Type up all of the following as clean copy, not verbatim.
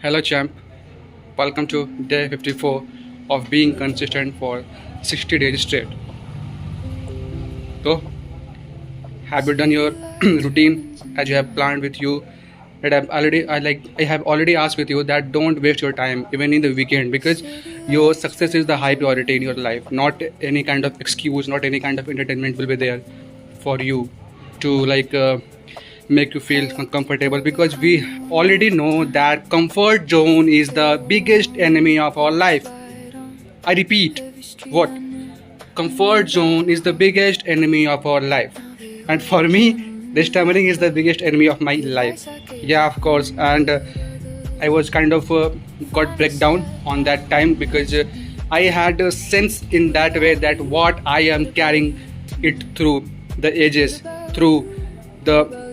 Hello, champ. Welcome to day 54 of being consistent for 60 days straight. So, have you done your routine as you have planned with you? That I have already asked with you that don't waste your time even in the weekend because your success is the high priority in your life. Not any kind of excuse, not any kind of entertainment will be there for you to make you feel comfortable because we already know that comfort zone is the biggest enemy of our life. I repeat, what? Comfort zone is the biggest enemy of our life. And for me, this traveling is the biggest enemy of my life. Yeah, of course. And I was kind of got breakdown on that time because I had a sense in that way that what I am carrying it through the ages, through the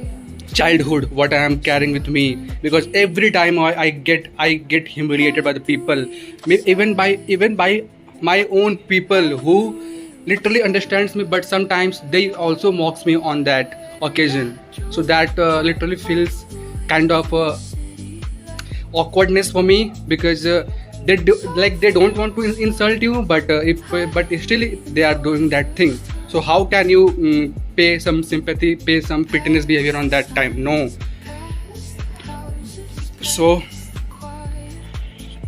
childhood, what I am carrying with me. Because every time I get humiliated by the people, even by my own people who literally understands me, but sometimes they also mocks me on that occasion. So that literally feels kind of awkwardness for me because they don't want to insult you, but but still they are doing that thing. So how can you pay some sympathy, pay some fitness behavior on that time? No. So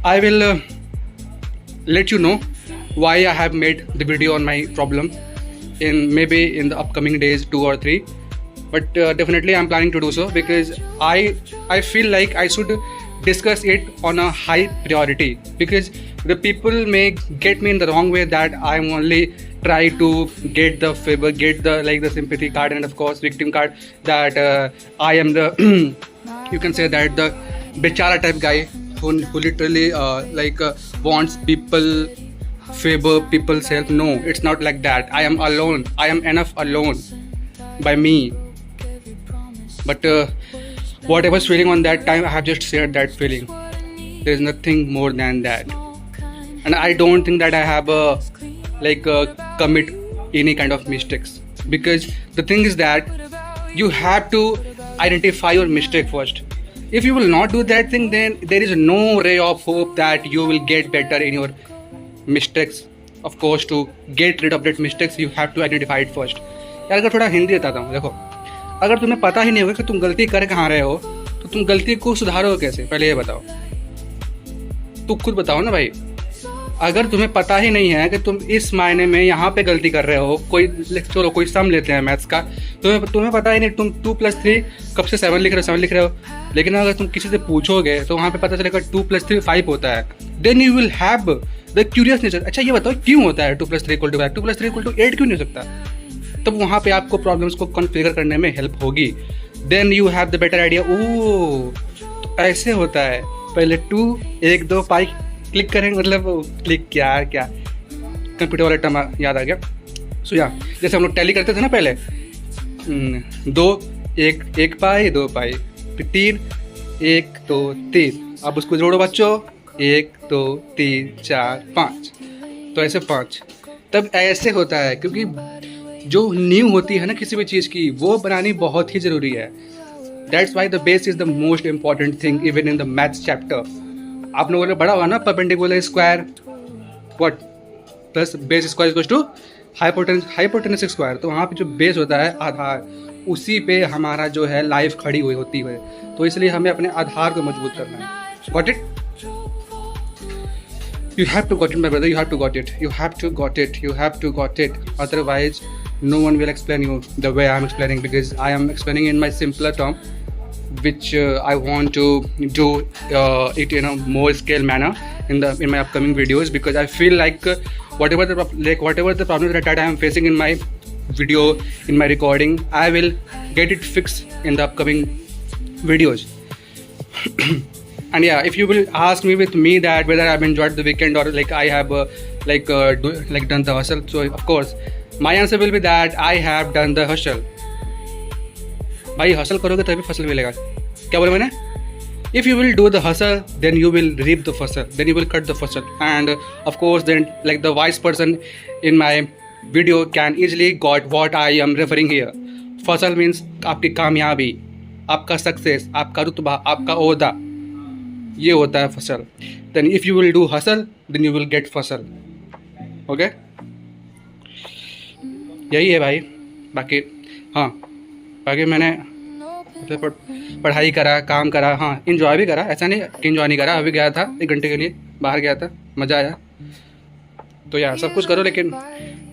I will let you know why I have made the video on my problem in maybe in the upcoming days, 2 or 3. But definitely I'm planning to do so because I feel like I should discuss it on a high priority because the people may get me in the wrong way that I'm only try to get the favor, get the the sympathy card and of course victim card, that I am the you can say that the bechara type guy who literally wants people favor people's help. No, it's not like that. I am alone. I am enough alone by me. But what I was feeling on that time, I have just shared that feeling. There is nothing more than that, and I don't think that I have commit any kind of mistakes because the thing is that you have to identify your mistake first. If you will not do that thing, then there is no ray of hope that you will get better in your mistakes. Of course, to get rid of that mistakes, you have to identify it first. यार अगर थोड़ा हिंदी बताता हूँ, देखो, अगर तुम्हें पता ही नहीं होगा कि तुम गलती कर कहाँ रहे हो तो तुम गलती को सुधारोगे कैसे? पहले ये बताओ, तू खुद बताओ ना भाई. अगर तुम्हें पता ही नहीं है कि तुम इस मायने में यहाँ पे गलती कर रहे हो, कोई चलो कोई सम लेते हैं मैथ्स का, तुम्हें पता ही नहीं, तुम 2+3 कब से 7 लिख रहे हो. लेकिन अगर तुम किसी से पूछोगे तो वहाँ पे पता चलेगा 2+3 5 होता है. Then you will have the curious nature. अच्छा ये बताओ क्यों होता है 2+3 = 5, 2+3 = 8 क्यों नहीं हो सकता? तब वहाँ पे आपको प्रॉब्लम्स को कॉन्फ़िगर करने में हेल्प होगी. Then you have the better idea. Oh तो ऐसे होता है. पहले 2 1 2 पाई क्लिक करेंगे, मतलब क्लिक क्या कंप्यूटर वाला टर्म याद आ गया. सो या जैसे हम लोग टैली करते थे ना पहले, 2 1 पाई 2 पाई, फिर 3 1 2 3. अब उसको जोड़ो बच्चों, 1 2 3 4 5. तो ऐसे 5. तब ऐसे होता है क्योंकि जो नींव होती है ना किसी भी चीज़ की, वो बनानी बहुत ही ज़रूरी है. That's why the base is the most important thing even in the maths chapter. आप लोगों ने पढ़ा होगा ना, perpendicular square what plus base square equals to hypotenuse square. तो वहाँ पे जो बेस होता है आधार, उसी पे हमारा जो है लाइफ खड़ी हुई होती है. तो इसलिए हमें अपने आधार को मजबूत करना है. Got it? You have to got it, my brother. You have to got it. You have to got it. You have to got it. Otherwise, no one will explain you the way I am explaining because I am explaining in my simpler term, which I want to do it in a more scale manner in my upcoming videos because I feel like whatever the problem that I am facing in my video, in my recording, I will get it fixed in the upcoming videos. And yeah, if you will ask me with me that whether I've enjoyed the weekend or I have done the hustle, so of course my answer will be that I have done the hustle. भाई hustle करोगे तभी फसल मिलेगा. क्या बोला मैंने? If you will do the hustle, then you will reap the फसल, then you will cut the फसल, and of course then the wise person in my video can easily got what I am referring here. फसल means आपकी कामयाबी, आपका success, आपका रुतबा, आपका ओहदा. ये होता है फसल. Then if you will do hustle then you will get फसल. ओके, यही है भाई. बाकी हाँ, बाकी मैंने पढ़ाई करा, काम करा, हाँ इन्जॉय भी करा, ऐसा नहीं कि इन्जॉय नहीं करा. अभी गया था 1 घंटे के लिए बाहर गया था, मज़ा आया. तो यार सब कुछ करो, लेकिन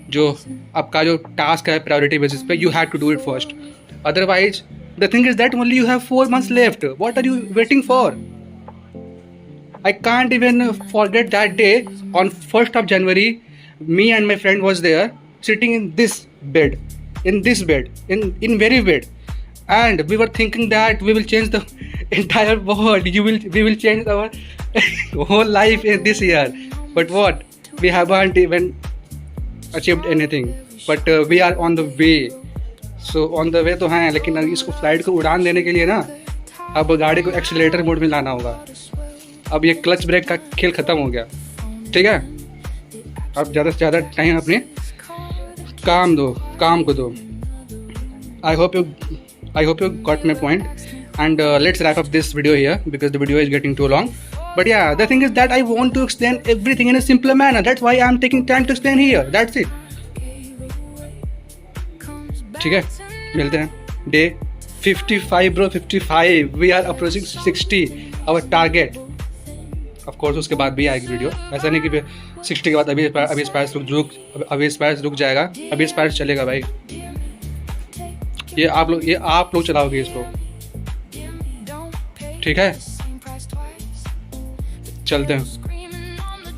जो आपका जो टास्क है प्रायोरिटी बेसिस पे, you have to do it first. Otherwise the thing is that only you have 4 months left. What are you waiting for? I can't even forget that day on 1st of January. Me and my friend was there, sitting in this bed, in very bed, and we were thinking that we will change the entire world. We will change our whole life in this year. But what? We haven't even achieved anything. But we are on the way. So on the way तो हैं, लेकिन इसको flight को उड़ान देने के लिए ना अब गाड़ी को एक्सीलरेटर मोड में लाना होगा. अब ये क्लच ब्रेक का खेल ख़त्म हो गया. ठीक है, अब ज़्यादा से ज़्यादा टाइम अपने काम को दो. I hope you got my point. And let's wrap up this video here because the video is getting too long. But yeah the thing is that I want to explain everything in a simple manner. That's why I am taking time to explain here. That's it. ठीक है, मिलते हैं day 55 bro. 55. We are approaching 60 our target. Of course उसके बाद भी आएगी video. ऐसा नहीं कि 60 के बाद अभी स्पाइस रुक जाएगा. अभी स्पाइस चलेगा भाई. ये आप लोग चलाओगे इसको. ठीक है, चलते हैं.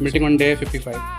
Meeting on day 55.